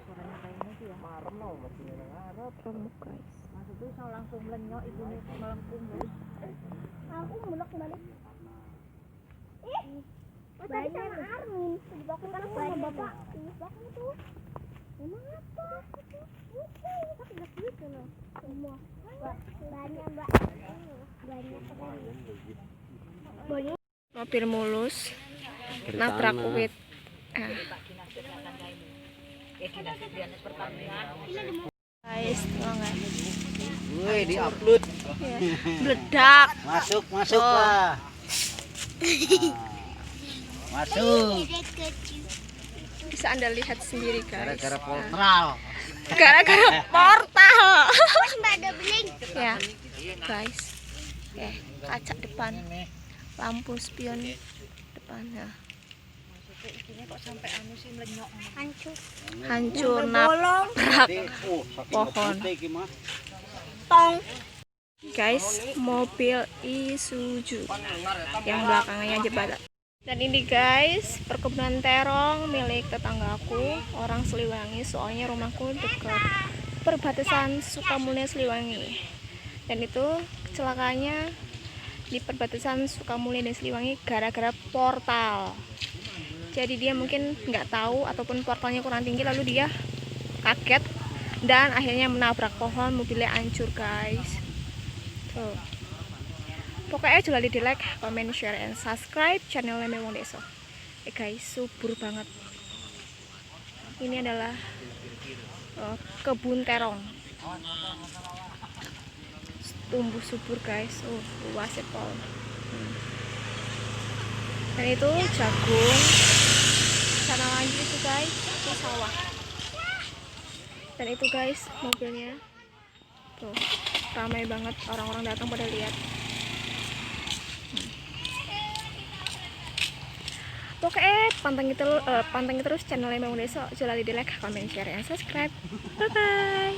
suaranya kayak gitu ya. Remuk guys. Maksudnya saya langsung lenyok itu nih melengkung guys. Aku mulak balik. Tadi sama Armin di belakang kan sama bapak di belakang tuh. Emang apa? Tapi nggak gitu loh. Semua banyak mbak. Banyak banyak. Mobil mulus nabrak uwit. Guys, tau nggak? Wih, di-upload. Ya. Meledak. Masuk lah. Masuk. Bisa Anda lihat sendiri guys. Gara-gara portal. Gara-gara portal. Mbak ada beling. Ya, guys. Kaca depan, lampu spion depan. Ya. Maksudnya kok sampai anu sih melenyok. Hancur nabrak pohon. Tong. Guys, mobil Isuzu yang belakangnya jembatan. Dan ini guys, perkebunan terong milik tetanggaku, orang Siliwangi, soalnya rumahku dekat perbatasan Sukamulya Siliwangi. Dan itu kecelakaannya di perbatasan Sukamulya dan Siliwangi gara-gara portal. Jadi dia mungkin nggak tahu ataupun portalnya kurang tinggi, lalu dia kaget dan akhirnya menabrak pohon, mobilnya hancur guys. Tuh. Pokoknya jangan lupa di like, comment, share, and subscribe channelnya Memang Deso. Guys, subur banget. Ini adalah kebun terong. Tumbuh subur guys. Luasnya pol. Dan itu jagung. Sana lagi itu guys, itu sawah. Dan itu guys mobilnya. Tuh, ramai banget, orang-orang datang pada lihat. Pokoknya pantengin terus channelnya Memang Deso. Jangan lupa di like, comment, share, and subscribe. Bye bye.